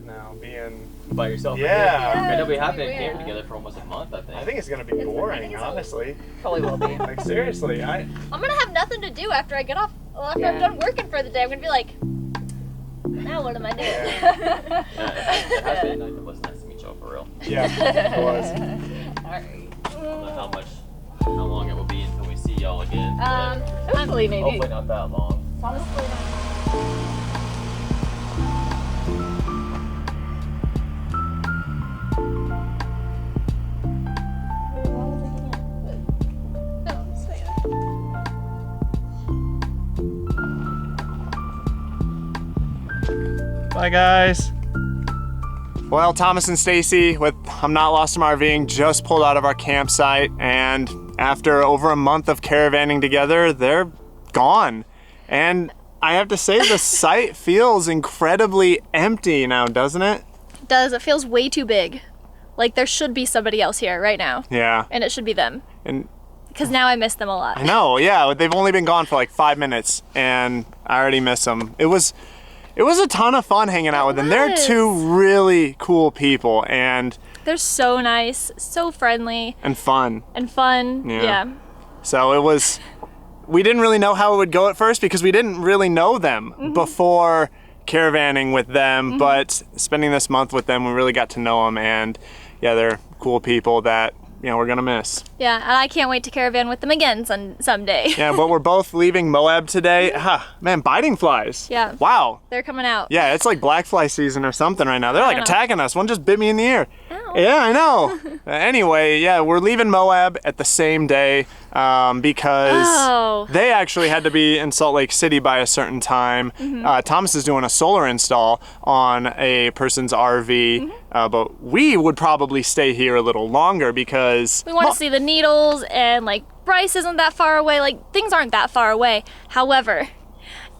now, being by yourself. Yeah. I know we have been camping together for almost a month, I think. I think it's gonna be boring, honestly. Probably will be. Like seriously, I'm gonna have nothing to do after I get off. Well, after I'm done working for the day, I'm gonna be like, now what am I doing? Yeah, it has been. It was nice to meet you for real. Yeah, it was. Alright. I don't know how long it will be until we see y'all again. Hopefully, maybe. Hopefully not that long. Honestly, Bye guys. Well, Thomas and Stacy with I'm Not Lost in RVing just pulled out of our campsite, and after over a month of caravanning together, they're gone. And I have to say the site feels incredibly empty now, doesn't it? It does. It feels way too big. Like there should be somebody else here right now. Yeah. And it should be them. And because now I miss them a lot. I know, yeah. They've only been gone for like 5 minutes, and I already miss them. It was a ton of fun hanging out with them. They're two really cool people, and they're so nice, so friendly. And fun. Yeah. So we didn't really know how it would go at first because we didn't really know them before caravanning with them, but spending this month with them, we really got to know them, and yeah, they're cool people that we're gonna miss. Yeah, and I can't wait to caravan with them again someday. Yeah, but we're both leaving Moab today. Man, biting flies. Yeah. Wow. They're coming out. Yeah, it's like black fly season or something right now. They're like attacking us. One just bit me in the ear. Ow. Yeah, I know. Anyway, yeah, we're leaving Moab at the same day because they actually had to be in Salt Lake City by a certain time. Thomas is doing a solar install on a person's RV, but we would probably stay here a little longer because we want to see the needles, and like Bryce isn't that far away. Like things aren't that far away. However,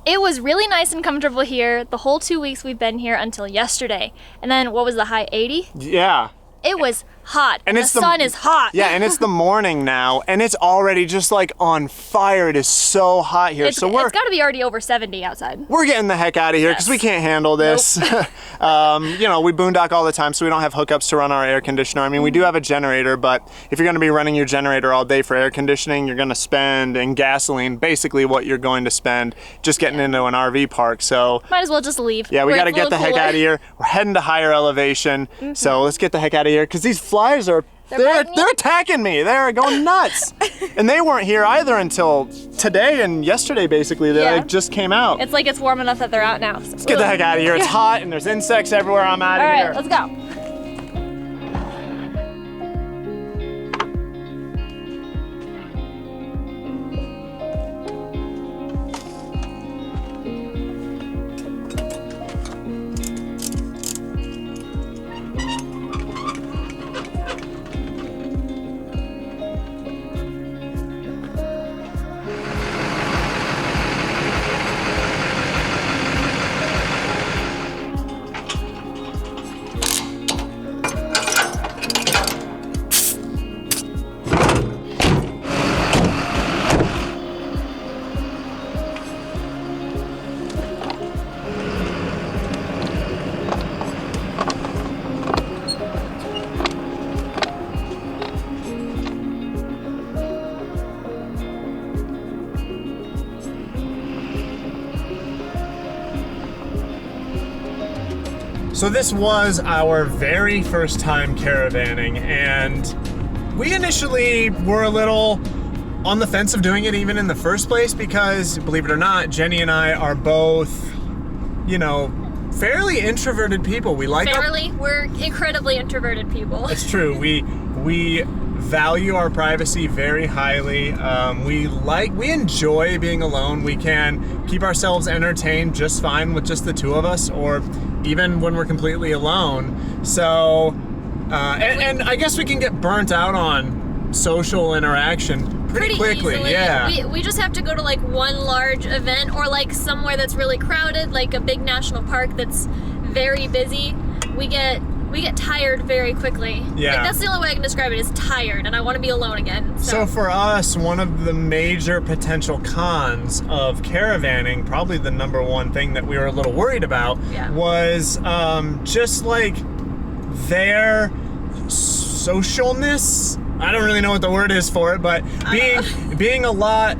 it was really nice and comfortable here the whole 2 weeks we've been here until yesterday. And then what was the high, 80? Yeah. It was hot, and the sun is hot. Yeah, and it's the morning now, and it's already just like on fire. It is so hot here. It's got to be already over 70 outside. We're getting the heck out of here because we can't handle this. Nope. We boondock all the time, so we don't have hookups to run our air conditioner. I mean, we do have a generator, but if you're going to be running your generator all day for air conditioning, you're going to spend in gasoline basically what you're going to spend just getting into an RV park. So might as well just leave. Yeah, we got to get the heck out of here. We're heading to higher elevation, so let's get the heck out of here because these flies are they're attacking me. They're going nuts. And they weren't here either until today and yesterday, basically. They just came out. It's like it's warm enough that they're out now. So. Let's get the heck out of here. It's hot and there's insects everywhere. I'm out of here. All right, let's go. So this was our very first time caravanning, and we initially were a little on the fence of doing it even in the first place because, believe it or not, Jenny and I are both, fairly introverted people. We're incredibly introverted people. It's true. We value our privacy very highly. We enjoy being alone. We can keep ourselves entertained just fine with just the two of us, or even when we're completely alone. So, and I guess we can get burnt out on social interaction pretty quickly. Easily. Yeah. We just have to go to like one large event or like somewhere that's really crowded, like a big national park that's very busy. We get we get tired very quickly. Yeah. Like, that's the only way I can describe it, is tired, and I want to be alone again. So for us, one of the major potential cons of caravanning, probably the number one thing that we were a little worried about, was just like their socialness. I don't really know what the word is for it, but being a lot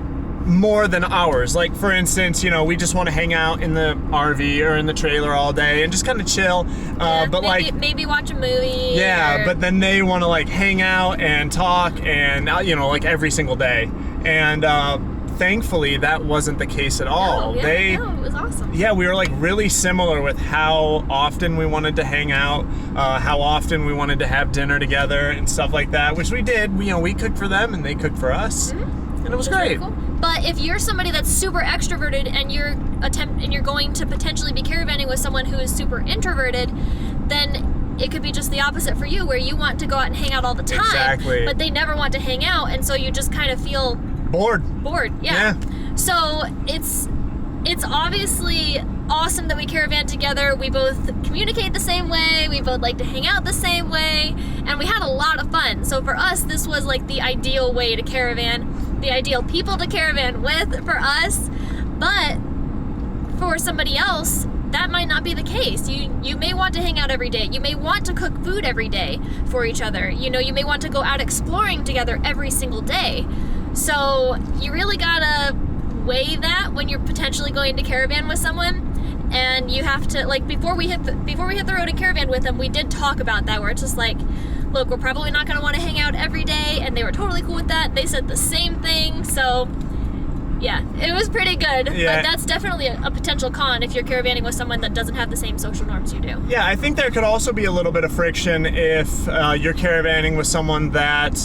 more than ours. Like, for instance, you know, we just want to hang out in the RV or in the trailer all day and just kind of chill. But maybe watch a movie. Yeah, but then they want to like hang out and talk and, you know, like every single day. And thankfully, that wasn't the case at all. No, it was awesome. Yeah, we were like really similar with how often we wanted to hang out, how often we wanted to have dinner together and stuff like that, which we did. We cooked for them and they cooked for us. And it was great. Cool. But if you're somebody that's super extroverted and you're going to potentially be caravanning with someone who is super introverted, then it could be just the opposite for you, where you want to go out and hang out all the time. Exactly. But they never want to hang out, and so you just kind of feel bored. Yeah. So it's obviously awesome that we caravan together. We both communicate the same way. We both like to hang out the same way, and we had a lot of fun. So for us, this was like the ideal way to caravan, the ideal people to caravan with for us. But for somebody else, that might not be the case. You may want to hang out every day. You may want to cook food every day for each other. You know, you may want to go out exploring together every single day. So you really gotta weigh that when you're potentially going to caravan with someone. And you have to, like, before we hit the road and caravan with them, we did talk about that, where it's just like, look, we're probably not going to want to hang out every day, and they were totally cool with that. They said the same thing. So yeah, it was pretty good. Yeah. But that's definitely a potential con if you're caravanning with someone that doesn't have the same social norms you do. Yeah, I think there could also be a little bit of friction if you're caravanning with someone that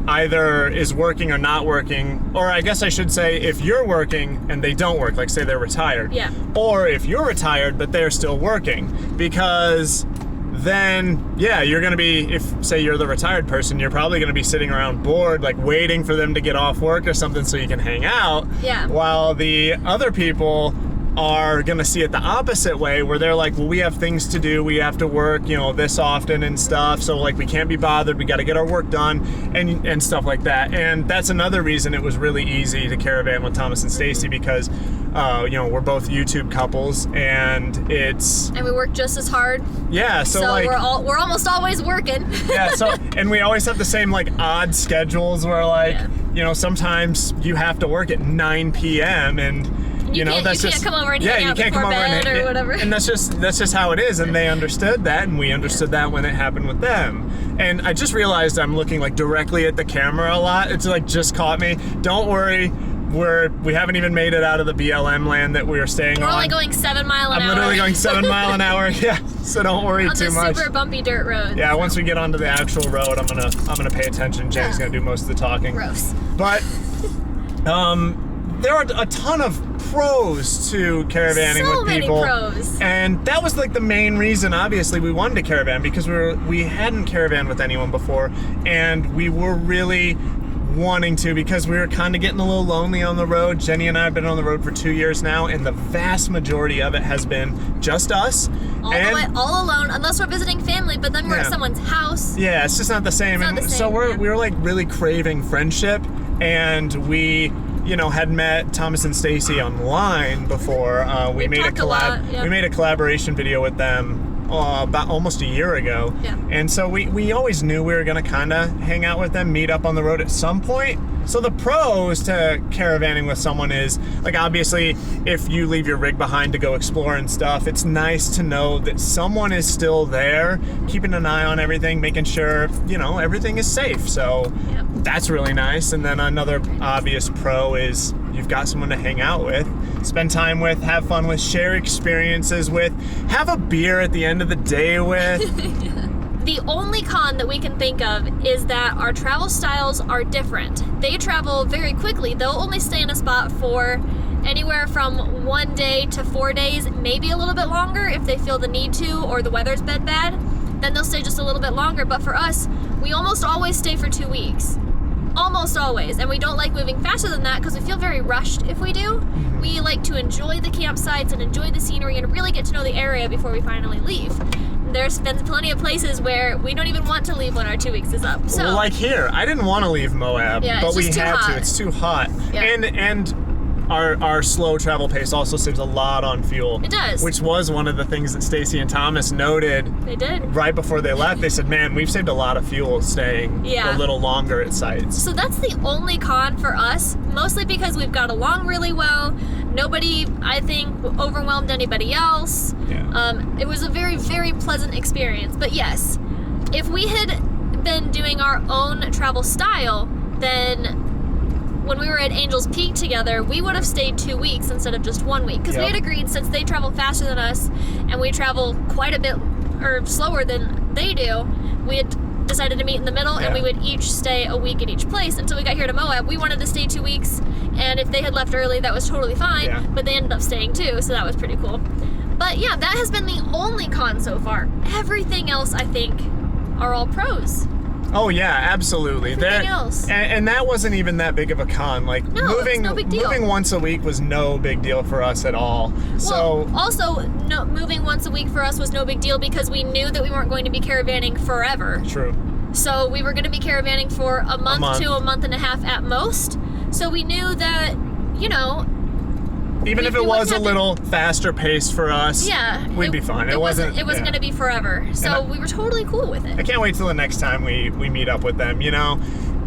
either is working or not working, or I guess I should say if you're working and they don't work, like say they're retired. Yeah. Or if you're retired but they're still working, because then, yeah, you're going to be, if say you're the retired person, you're probably going to be sitting around bored, like waiting for them to get off work or something so you can hang out. Yeah. While the other people are going to see it the opposite way, where they're like, well, we have things to do, we have to work, you know, this often and stuff, so like we can't be bothered, we got to get our work done and stuff like that. And that's another reason it was really easy to caravan with Thomas and Stacy, because you know, we're both YouTube couples and we work just as hard. Yeah, so like we're almost always working. Yeah, so and we always have the same like odd schedules where like, you know, sometimes you have to work at 9 p.m. and you know, that's just, come over and hang out before bed or whatever. And that's just how it is, and they understood that, and we understood that when it happened with them. And I just realized I'm looking like directly at the camera a lot. It's like just caught me. Don't worry, we haven't even made it out of the BLM land that we were staying on. We're only going 7 mile an hour. I'm literally going 7 mile an hour. Yeah, so don't worry too much. On the super bumpy dirt road. Yeah, once we get onto the actual road, I'm gonna pay attention. Jenny's gonna do most of the talking. Gross. But there are a ton of pros to caravanning with people. So many pros. And that was like the main reason, obviously, we wanted to caravan, because we hadn't caravaned with anyone before, and we were really wanting to, because we were kind of getting a little lonely on the road. Jenny and I have been on the road for 2 years now, and the vast majority of it has been just us. All the way, all alone, unless we're visiting family, but then we're at someone's house. Yeah, it's just not the same. So we were like really craving friendship, and we, you know, had met Thomas and Stacy online before. We made a collaboration video with them about almost a year ago. Yeah. And so we always knew we were going to kind of hang out with them, meet up on the road at some point. So the pros to caravanning with someone is, like, obviously, if you leave your rig behind to go explore and stuff, it's nice to know that someone is still there, keeping an eye on everything, making sure, you know, everything is safe. So that's really nice. And then another obvious pro is you've got someone to hang out with, spend time with, have fun with, share experiences with, have a beer at the end of the day with. The only con that we can think of is that our travel styles are different. They travel very quickly. They'll only stay in a spot for anywhere from 1 day to 4 days, maybe a little bit longer if they feel the need to or the weather's been bad. Then they'll stay just a little bit longer. But for us, we almost always stay for 2 weeks. Almost always. And we don't like moving faster than that because we feel very rushed if we do. We like to enjoy the campsites and enjoy the scenery and really get to know the area before we finally leave. there's been plenty of places where we don't even want to leave when our 2 weeks is up. So Well, like here, I didn't want to leave Moab, Yeah, but it's we just too had hot. to. It's too hot. Yeah. And our slow travel pace also saves a lot on fuel. It does. Which was one of the things that Stacy and Thomas noted they did. right before they left. They said, man, we've saved a lot of fuel staying Yeah. a little longer at sites. So that's the only con for us, mostly because we've got along really well. Nobody, I think, overwhelmed anybody else. Yeah. It was a very, very pleasant experience. But yes, if we had been doing our own travel style, then when we were at Angel's Peak together, we would have stayed 2 weeks instead of just 1 week. Because we Yep. had agreed, since they travel faster than us and we travel quite a bit or slower than they do, we had decided to meet in the middle and Yeah. we would each stay a week at each place until we got here to Moab. We wanted to stay 2 weeks, and if they had left early, that was totally fine, Yeah. but they ended up staying too, so that was pretty cool. But yeah, that has been the only con so far. Everything else, I think, are all pros. Oh yeah, absolutely. Everything else. And that wasn't even that big of a con. Like No, it's moving no big deal. moving once a week was no big deal for us at all. So Well, also, no, moving once a week for us was no big deal because we knew that we weren't going to be caravanning forever. true. So we were going to be caravanning for a month to a month and a half at most. So we knew that, you know, Even if we it was wouldn't a have to- little faster pace for us, yeah, we'd be fine. It wasn't yeah. going to be forever. So I- we were totally cool with I it. can't wait till the next time we meet up with them, you know.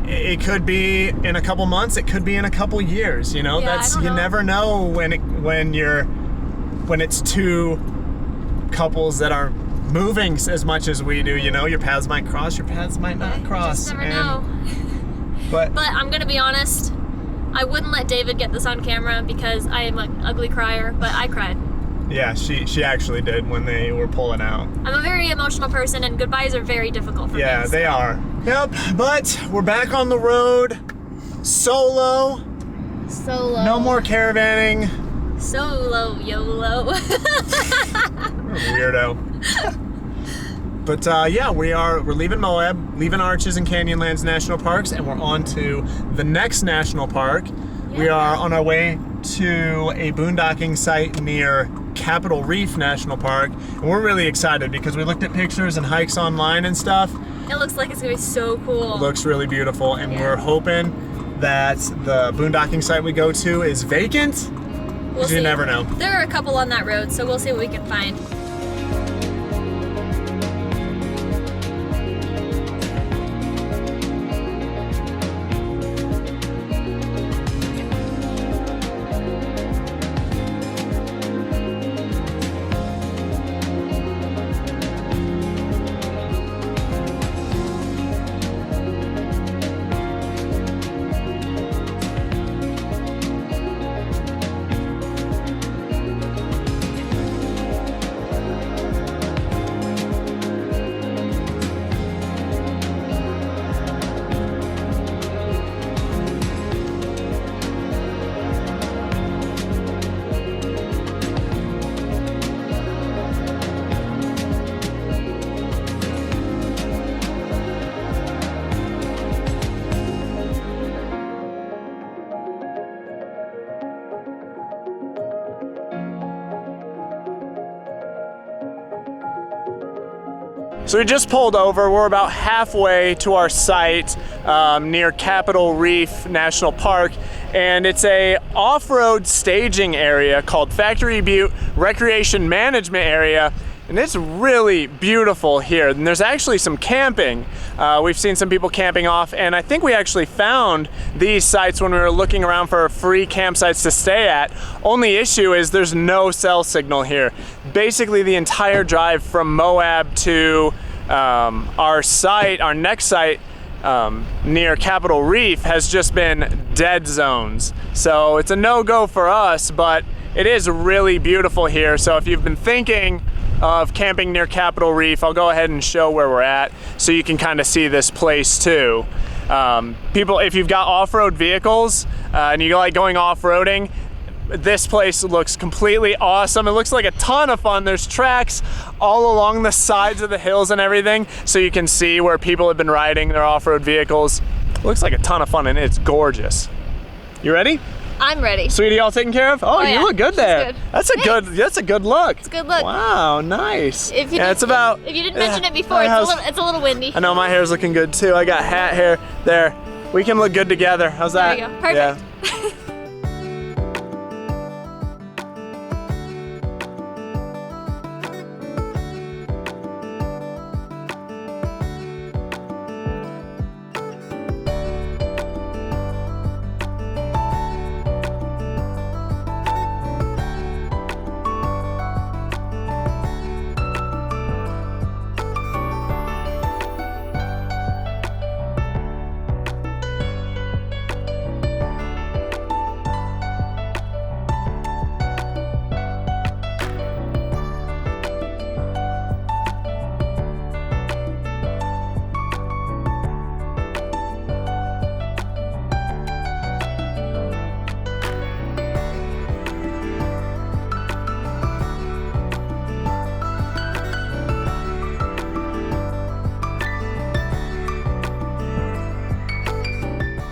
It could be in a couple months, it could be in a couple years, you know. Yeah, I That's don't you know. never know when it's two couples that are moving as much as we do, you know. Your paths might cross, your paths might not cross. Just never know. But But I'm going to be honest, I wouldn't let David get this on camera because I am an ugly crier, but I cried. yeah, she actually did when they were pulling out. I'm a very emotional person, and goodbyes are very difficult for me. Yeah, so- they are. Yep, but we're back on the road, solo, Solo. no more caravanning. Solo, YOLO. You're a weirdo. But yeah, we're leaving Moab, leaving Arches and Canyonlands National Parks, and we're on to the next national park. We Yeah. are on our way to a boondocking site near Capitol Reef National Park, and we're really excited because we looked at pictures and hikes online and stuff. It looks like it's gonna be so cool. It looks really beautiful, and Yeah. we're hoping that the boondocking site we go to is vacant. We'll You see. never know. There are a couple on that road, so we'll see what we can find. So we just pulled over. We're about halfway to our site near Capitol Reef National Park, and it's a off-road staging area called Factory Butte Recreation Management Area, and it's really beautiful here. And there's actually some camping. We've seen some people camping off, and I think we actually found these sites when we were looking around for free campsites to stay at. Only issue is there's no cell signal here. Basically the entire drive from Moab to our site, our next site near Capitol Reef, has just been dead zones. So it's a no-go for us, but it is really beautiful here. So if you've been thinking of camping near Capitol Reef, I'll go ahead and show where we're at so you can kind of see this place too. People, if you've got off-road vehicles and you like going off-roading, this place looks completely awesome. It looks like a ton of fun. There's tracks all along the sides of the hills and everything, so you can see where people have been riding their off-road vehicles. It looks like a ton of fun, and it's gorgeous. You ready? I'm ready. Sweetie, all taken care of? Oh, yeah. you look good She's there. good. That's a good. That's a good look. It's a good look. Wow, nice. If you Yeah, it's about. If you didn't mention it before, my it's a little windy. I know my hair's looking good too. I got hat hair there. We can look good together. How's that? There you go. Perfect. Yeah.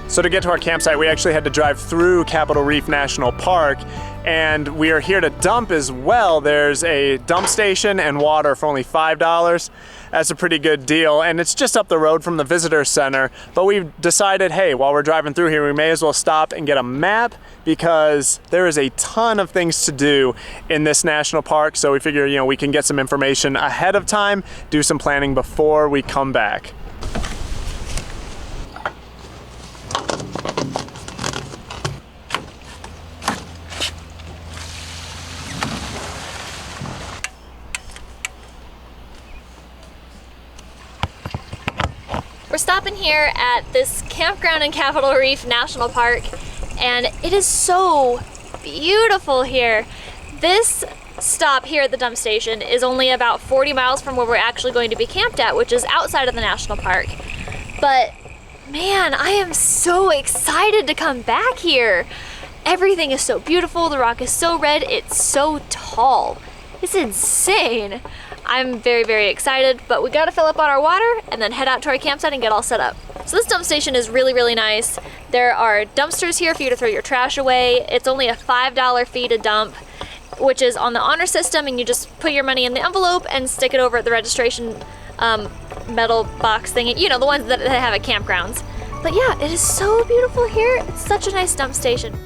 So to get to our campsite, we actually had to drive through Capitol Reef National Park, and we are here to dump as well. There's a dump station and water for only $5. That's a pretty good deal, and it's just up the road from the visitor center. But we decided, hey, while we're driving through here, we may as well stop and get a map because there is a ton of things to do in this national park. So we figure, we can get some information ahead of time, do some planning before we come back. We're stopping here at this campground in Capitol Reef National Park, and it is so beautiful here. This stop here at the dump station is only about 40 miles from where we're actually going to be camped at, which is outside of the national park. But man, I am so excited to come back here. Everything is so beautiful, the rock is so red, it's so tall. It's insane. I'm very, very excited, but we gotta fill up on our water and then head out to our campsite and get all set up. So this dump station is really, really nice. There are dumpsters here for you to throw your trash away. It's only a $5 fee to dump, which is on the honor system, and you just put your money in the envelope and stick it over at the registration metal box thing. The ones that they have at campgrounds. But yeah, it is so beautiful here. It's such a nice dump station.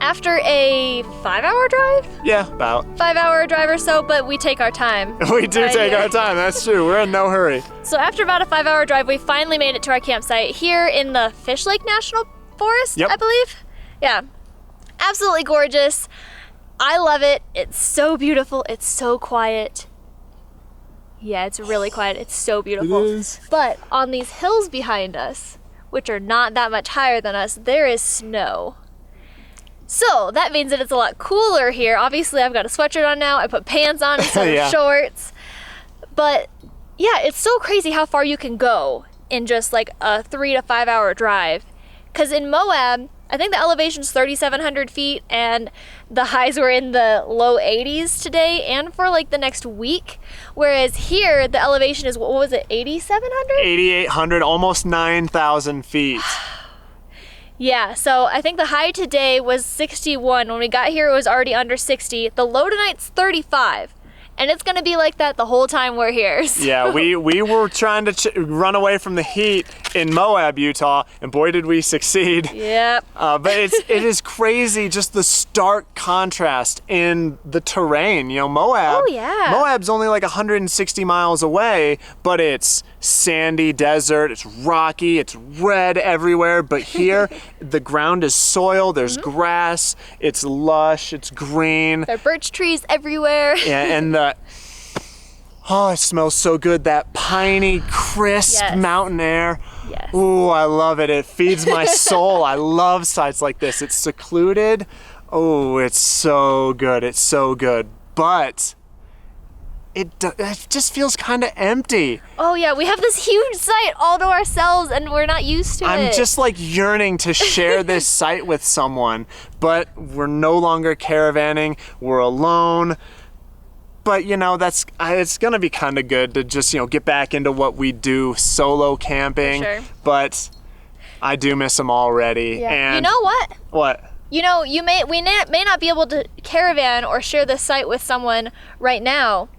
After a 5-hour drive? Yeah, about. 5-hour drive or so, but we take our time. We do take our time, that's true. We're in no hurry. So after about a 5-hour drive, we finally made it to our campsite here in the Fish Lake National Forest, Yep. I believe. Yeah, absolutely gorgeous. I love it. It's so beautiful. It's so quiet. Yeah, it's really quiet. It's so beautiful. It is. But on these hills behind us, which are not that much higher than us, there is snow. So that means that it's a lot cooler here. Obviously, I've got a sweatshirt on now. I put pants on instead Yeah. of shorts. But yeah, it's so crazy how far you can go in just like a 3 to 5 hour drive. Because in Moab, I think the elevation's 3,700 feet and the highs were in the low 80s today and for like the next week. Whereas here, the elevation is, what was it, 8,700? 8,800, almost 9,000 feet. Yeah, so I think the high today was 61. When we got here, it was already under 60. The low tonight's 35. And it's going to be like that the whole time we're here. So. Yeah, we were trying to run away from the heat in Moab, Utah, and boy did we succeed. Yep. But it is crazy, just the stark contrast in the terrain. You know, Moab. Oh, yeah. Moab's only like 160 miles away, but it's sandy desert, it's rocky, it's red everywhere. But here, the ground is soil, there's grass, it's lush, it's green. There are birch trees everywhere. Yeah, and oh, it smells so good. That piney, crisp mountain air. Yes. Ooh, I love it. It feeds my soul. I love sites like this. It's secluded. Oh, it's so good. It's so good. But it just feels kind of empty. Oh yeah, we have this huge site all to ourselves and we're not used to it. I'm just like yearning to share this site with someone, but we're no longer caravanning. We're alone. But you know, it's gonna be kind of good to just, you know, get back into what we do, solo camping. For sure. But I do miss them already. Yeah. And you know what? What? You know, we may not be able to caravan or share this site with someone right now,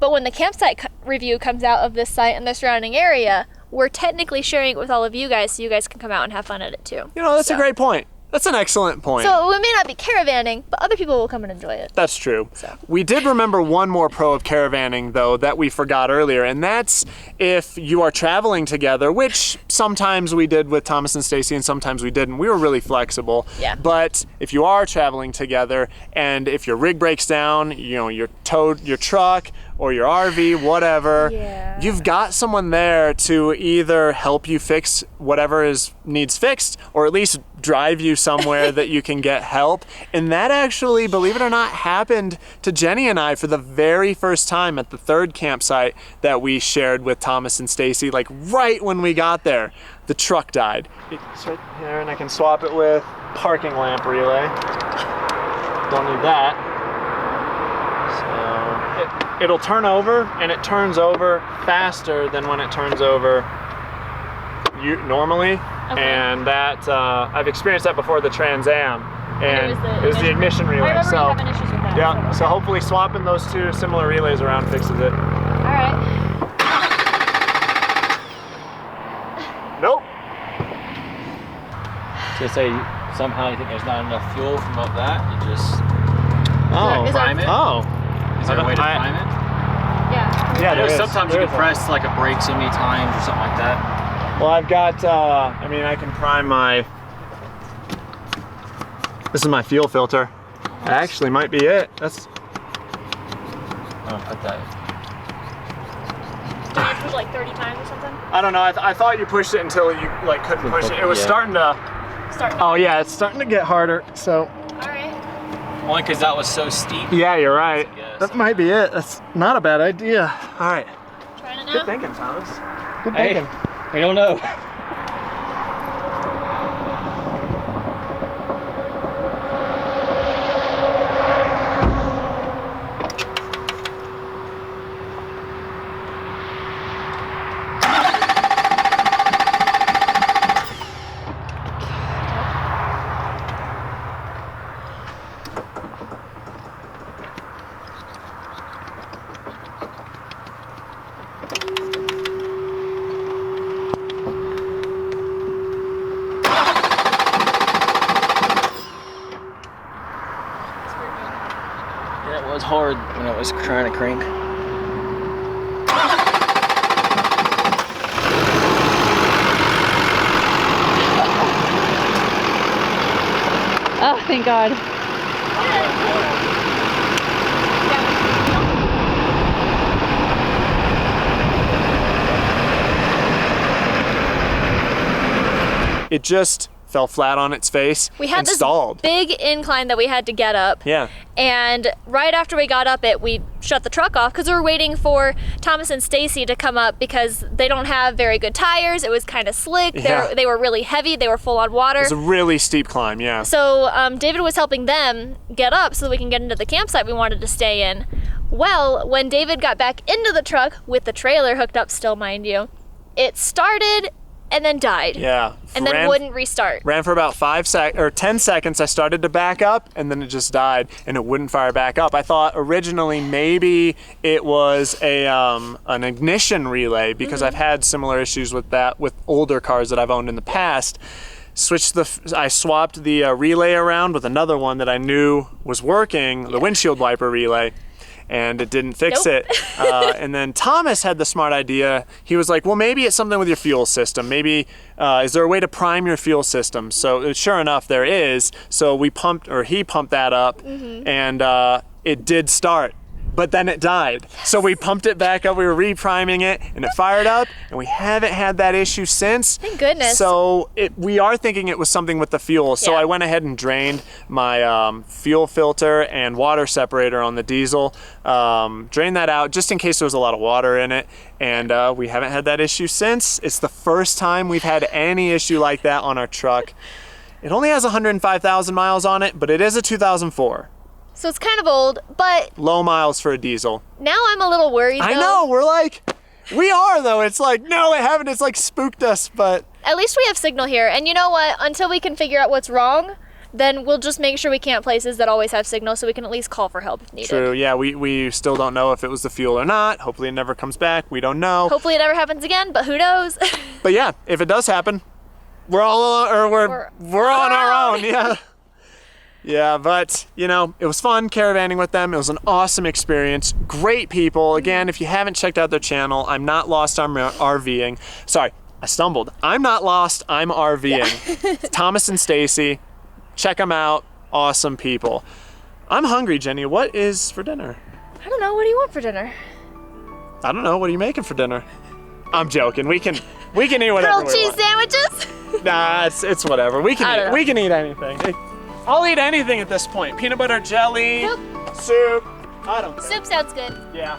but when the campsite review comes out of this site and the surrounding area, we're technically sharing it with all of you guys, so you guys can come out and have fun at it too. You know, that's a great point. That's an excellent point. So we may not be caravanning, but other people will come and enjoy it. That's true. So. We did remember one more pro of caravanning, though, that we forgot earlier, and that's if you are traveling together, which sometimes we did with Thomas and Stacy, and sometimes we didn't. We were really flexible. Yeah. But if you are traveling together, and if your rig breaks down, you know, your truck or your RV, whatever, you've got someone there to either help you fix whatever needs fixed, or at least drive you somewhere that you can get help. And that actually, believe it or not, happened to Jenny and I for the very first time at the third campsite that we shared with Thomas and Stacy. Like right when we got there, the truck died. It's right here, and I can swap it with parking lamp relay. Don't need that. So it'll turn over, and it turns over faster than when it turns over normally. Okay. And that I've experienced that before the Trans Am, and it was the ignition relay. I remember so you having issues with that. yeah, so hopefully swapping those two similar relays around fixes it. All right. Nope. So say somehow you think there's not enough fuel from up that, you just prime it. Oh. Is there a way to prime it? Yeah. Yeah, there is. Sometimes you can press like a brake so many times or something like that. Well, I've got, I can prime this is my fuel filter. That actually might be it. That's... Oh, put that. Did you push like 30 times or something? I don't know, I thought you pushed it until you like couldn't push it. It was starting to... Oh yeah, it's starting to get harder, so... Alright. Only because that was so steep. Yeah, you're right. That might be it. That's not a bad idea. All right. Trying it now? Good thinking, Thomas. Good Hey. thinking. I don't know. It was hard when I was trying to crank. Oh, thank God. It just fell flat on its face. We had and this stalled. big incline that we had to get up. Yeah. And right after we got up it, we shut the truck off because we were waiting for Thomas and Stacy to come up because they don't have very good tires. It was kind of slick. Yeah. They were really heavy. They were full on water. It was a really steep climb, yeah. So David was helping them get up so that we can get into the campsite we wanted to stay in. Well, when David got back into the truck with the trailer hooked up still, mind you, it started and then died. Yeah. And then wouldn't restart. Ran for about 10 seconds. I started to back up, and then it just died, and it wouldn't fire back up. I thought originally maybe it was an ignition relay, because I've had similar issues with that with older cars that I've owned in the past. I swapped the relay around with another one that I knew was working, the windshield wiper relay, and it didn't fix it. And then Thomas had the smart idea. He was like, well, maybe it's something with your fuel system. Maybe, is there a way to prime your fuel system? So sure enough, there is. So he pumped that up, and it did start. But then it died. So we pumped it back up, we were repriming it, and it fired up, and we haven't had that issue since. Thank goodness. So we are thinking it was something with the fuel. So I went ahead and drained my fuel filter and water separator on the diesel. Drained that out just in case there was a lot of water in it. And we haven't had that issue since. It's the first time we've had any issue like that on our truck. It only has 105,000 miles on it, but it is a 2004. So it's kind of old, but low miles for a diesel. Now I'm a little worried, though. I know, we are though. It's like, no, it haven't. It's like spooked us, but. At least we have signal here. And you know what? Until we can figure out what's wrong, then we'll just make sure we camp places that always have signal so we can at least call for help if needed. True, yeah, we still don't know if it was the fuel or not. Hopefully it never comes back. We don't know. Hopefully it never happens again, but who knows? But yeah, if it does happen, we're on our own, yeah. Yeah, but, you know, it was fun caravanning with them. It was an awesome experience. Great people. Again, if you haven't checked out their channel, I'm Not Lost, I'm RVing. Sorry, I stumbled. I'm Not Lost, I'm RVing. Yeah. Thomas and Stacy. Check them out. Awesome people. I'm hungry, Jenny. What is for dinner? I don't know. What do you want for dinner? I don't know. What are you making for dinner? I'm joking. We can eat whatever we want. Grilled cheese sandwiches? Nah, it's whatever. We can eat anything. I'll eat anything at this point. Peanut butter jelly, soup. I don't care. Soup sounds good. Yeah.